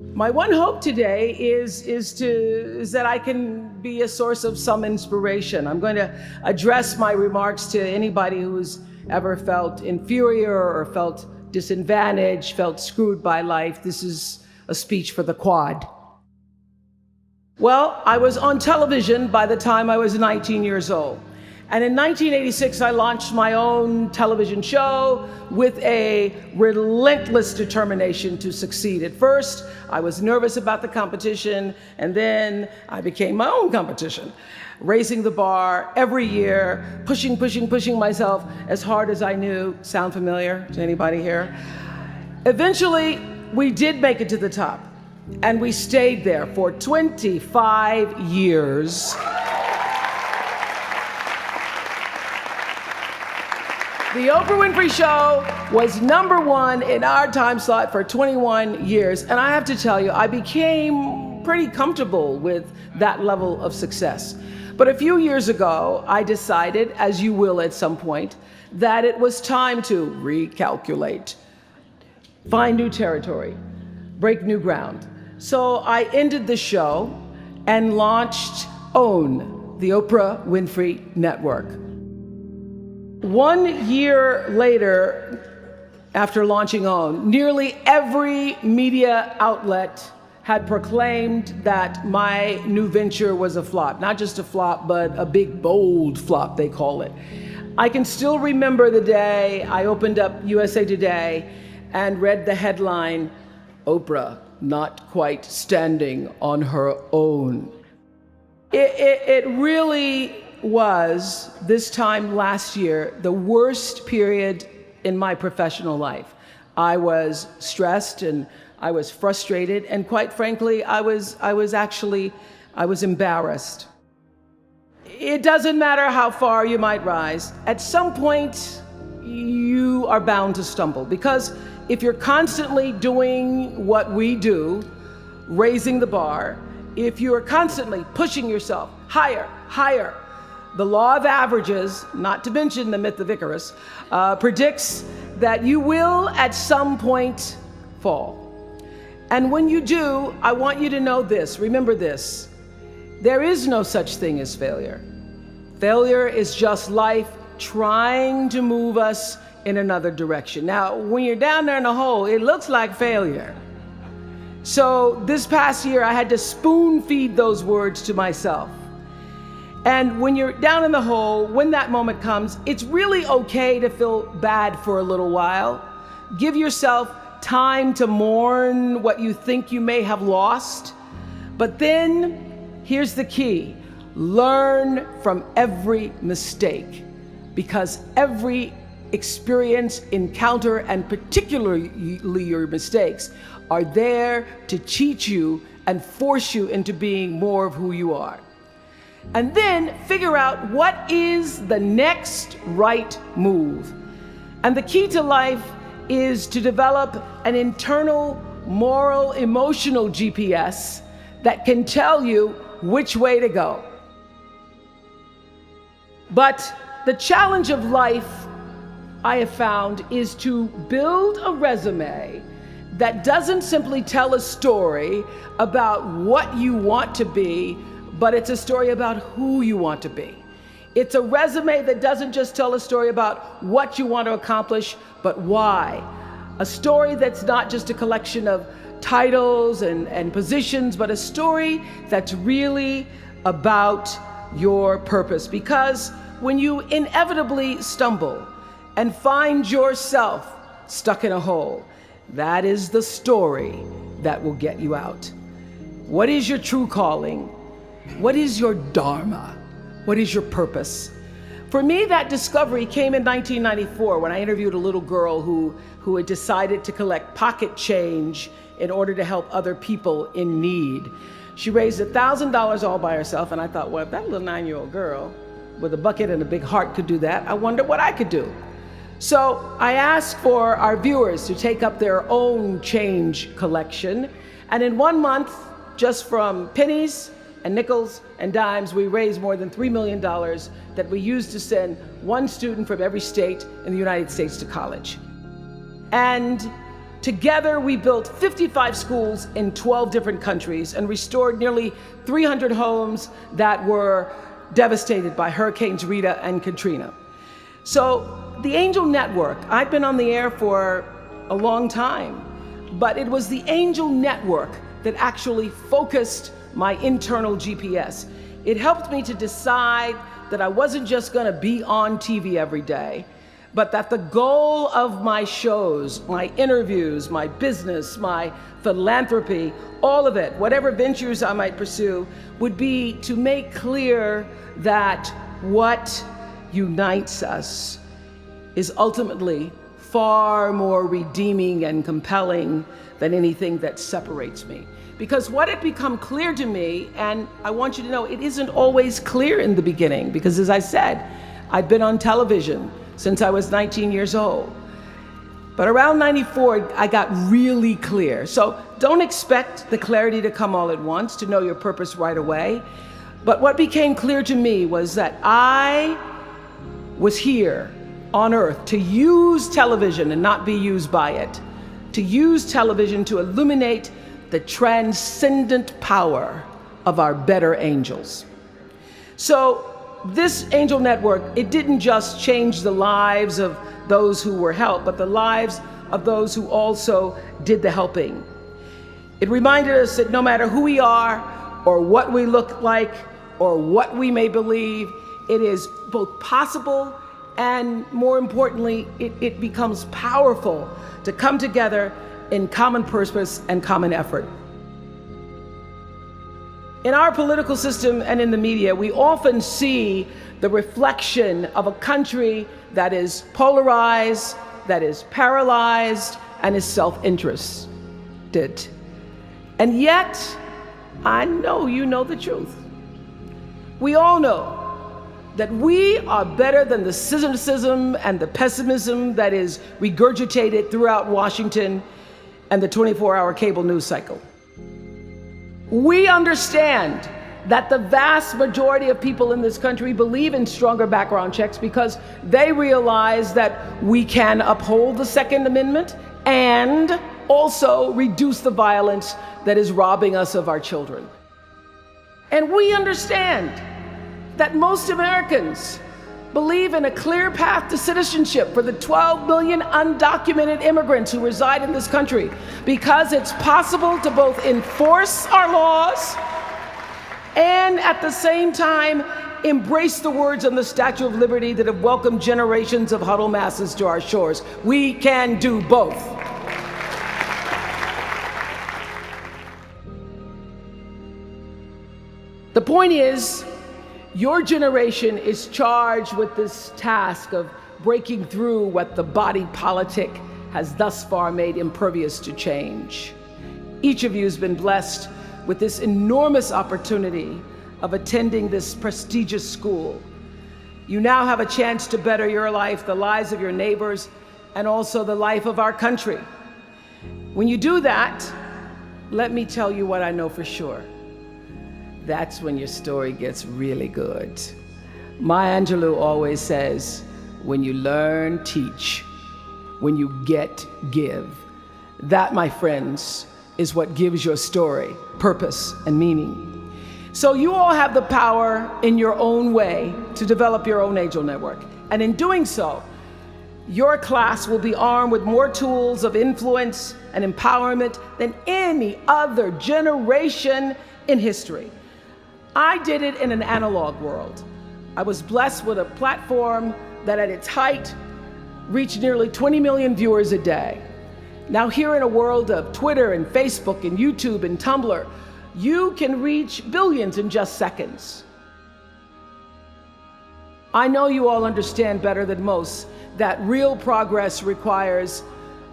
My one hope today is that I can be a source of some inspiration. I'm going to address my remarks to anybody who's ever felt inferior or felt disadvantaged, felt screwed by life. This is a speech for the quad. Well, I was on television by the time I was 19 years old. And in 1986, I launched my own television show with a relentless determination to succeed. At first, I was nervous about the competition, and then I became my own competition, raising the bar every year, pushing myself as hard as I knew. Sound familiar to anybody here? Eventually, we did make it to the top, and we stayed there for 25 years. The Oprah Winfrey Show was #1 in our time slot for 21 years. And I have to tell you, I became pretty comfortable with that level of success. But a few years ago, I decided, as you will at some point, that it was time to recalculate, find new territory, break new ground. So I ended the show and launched OWN, the Oprah Winfrey Network. 1 year later, after launching OWN, nearly every media outlet had proclaimed that my new venture was a flop. Not just a flop, but a big, bold flop, they call it. I can still remember the day I opened up USA Today and read the headline, "Oprah not quite standing on her own." It really was, this time last year, the worst period in my professional life. I was stressed and I was frustrated, and quite frankly, I was embarrassed. It doesn't matter how far you might rise. At some point, you are bound to stumble, because if you're constantly doing what we do, raising the bar, if you are constantly pushing yourself higher, the law of averages, not to mention the myth of Icarus, predicts that you will at some point fall. And when you do, I want you to know this, remember this: there is no such thing as failure. Failure is just life trying to move us in another direction. Now, when you're down there in the hole, it looks like failure. So this past year, I had to spoon feed those words to myself. And when you're down in the hole, when that moment comes, it's really okay to feel bad for a little while. Give yourself time to mourn what you think you may have lost. But then, here's the key: learn from every mistake, because every experience, encounter, and particularly your mistakes, are there to teach you and force you into being more of who you are. And then figure out what is the next right move. And the key to life is to develop an internal, moral, emotional GPS that can tell you which way to go. But the challenge of life, I have found, is to build a resume that doesn't simply tell a story about what you want to be, but it's a story about who you want to be. It's a resume that doesn't just tell a story about what you want to accomplish, but why. A story that's not just a collection of titles and positions, but a story that's really about your purpose. Because when you inevitably stumble and find yourself stuck in a hole, that is the story that will get you out. What is your true calling? What is your dharma? What is your purpose? For me, that discovery came in 1994 when I interviewed a little girl who had decided to collect pocket change in order to help other people in need. She raised $1,000 all by herself, and I thought, well, if that little 9-year-old girl with a bucket and a big heart could do that, I wonder what I could do. So I asked for our viewers to take up their own change collection, and in 1 month, just from pennies and nickels and dimes, we raised more than $3 million that we used to send one student from every state in the United States to college. And Together, we built 55 schools in 12 different countries and restored nearly 300 homes that were devastated by Hurricanes Rita and Katrina. So the Angel Network, I've been on the air for a long time, but it was the Angel Network that actually focused my internal GPS. It helped me to decide that I wasn't just gonna be on TV every day, but that the goal of my shows, my interviews, my business, my philanthropy, all of it, whatever ventures I might pursue, would be to make clear that what unites us is ultimately far more redeeming and compelling than anything that separates me. Because what had become clear to me, and I want you to know, it isn't always clear in the beginning, because as I said, I've been on television since I was 19 years old. But around 94, I got really clear. So don't expect the clarity to come all at once, to know your purpose right away. But what became clear to me was that I was here on earth to use television and not be used by it, to use television to illuminate the transcendent power of our better angels. So this Angel Network, it didn't just change the lives of those who were helped, but the lives of those who also did the helping. It reminded us that no matter who we are, or what we look like, or what we may believe, it is both possible and, more importantly, it becomes powerful to come together in common purpose and common effort. In our political system and in the media, we often see the reflection of a country that is polarized, that is paralyzed, and is self-interested. And yet, I know you know the truth. We all know that we are better than the cynicism and the pessimism that is regurgitated throughout Washington and the 24-hour cable news cycle. We understand that the vast majority of people in this country believe in stronger background checks because they realize that we can uphold the Second Amendment and also reduce the violence that is robbing us of our children. And we understand that most Americans believe in a clear path to citizenship for the 12 million undocumented immigrants who reside in this country, because it's possible to both enforce our laws and at the same time embrace the words on the Statue of Liberty that have welcomed generations of huddled masses to our shores. We can do both. The point is, your generation is charged with this task of breaking through what the body politic has thus far made impervious to change. Each of you has been blessed with this enormous opportunity of attending this prestigious school. You now have a chance to better your life, the lives of your neighbors, and also the life of our country. When you do that, let me tell you what I know for sure. That's when your story gets really good. Maya Angelou always says, when you learn, teach. When you get, give. That, my friends, is what gives your story purpose and meaning. So you all have the power in your own way to develop your own Angel Network. And in doing so, your class will be armed with more tools of influence and empowerment than any other generation in history. I did it in an analog world. I was blessed with a platform that at its height reached nearly 20 million viewers a day. Now here in a world of Twitter and Facebook and YouTube and Tumblr, you can reach billions in just seconds. I know you all understand better than most that real progress requires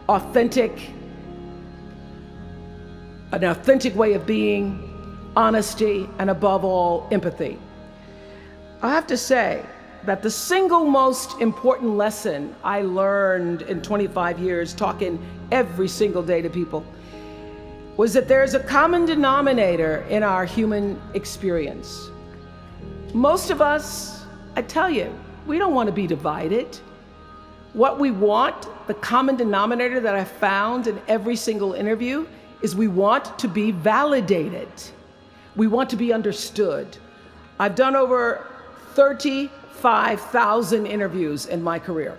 an authentic way of being, honesty, and above all, empathy. I have to say that the single most important lesson I learned in 25 years talking every single day to people was that there's a common denominator in our human experience. Most of us, I tell you, we don't want to be divided. What we want, the common denominator that I found in every single interview, is we want to be validated. We want to be understood. I've done over 35,000 interviews in my career.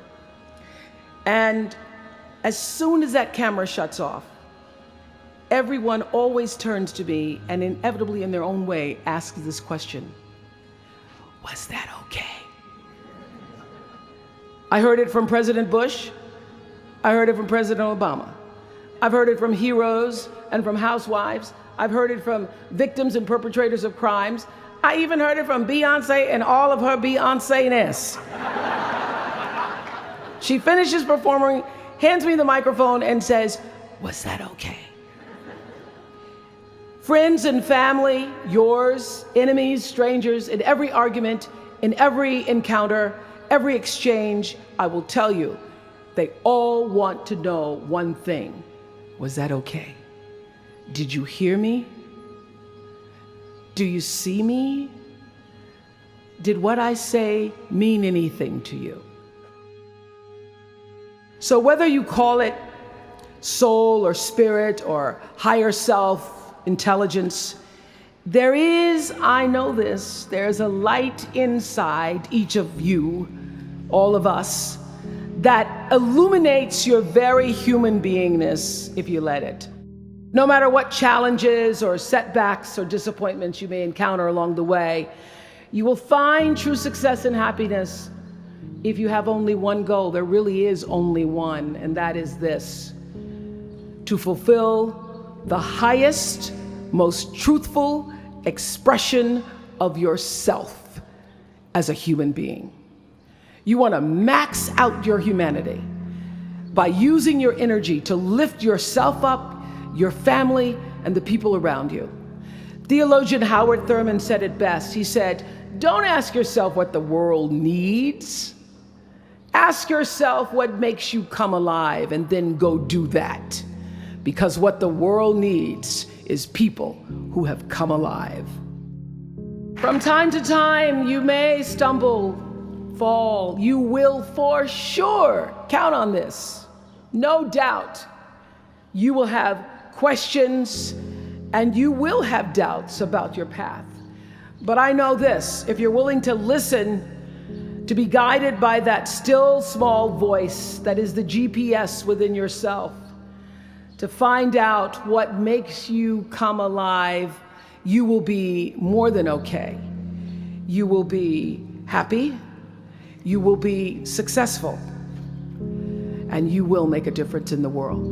And as soon as that camera shuts off, everyone always turns to me and inevitably in their own way asks this question: was that okay? I heard it from President Bush. I heard it from President Obama. I've heard it from heroes and from housewives. I've heard it from victims and perpetrators of crimes. I even heard it from Beyonce and all of her Beyonce-ness. She finishes performing, hands me the microphone and says, "Was that okay?" Friends and family, yours, enemies, strangers, in every argument, in every encounter, every exchange, I will tell you, they all want to know one thing: was that okay? Did you hear me? Do you see me? Did what I say mean anything to you? So whether you call it soul or spirit or higher self, intelligence, there is, I know this, there's a light inside each of you, all of us, that illuminates your very human beingness if you let it. No matter what challenges or setbacks or disappointments you may encounter along the way, you will find true success and happiness if you have only one goal. There really is only one, and that is this: to fulfill the highest, most truthful expression of yourself as a human being. You want to max out your humanity by using your energy to lift yourself up, your family, and the people around you. Theologian Howard Thurman said it best. He said, "Don't ask yourself what the world needs. Ask yourself what makes you come alive, and then go do that. Because what the world needs is people who have come alive." From time to time, you may stumble, fall. You will for sure count on this. No doubt. You will have questions and you will have doubts about your path. But I know this: if you're willing to listen, to be guided by that still small voice that is the GPS within yourself, to find out what makes you come alive, you will be more than okay. You will be happy, you will be successful, and you will make a difference in the world.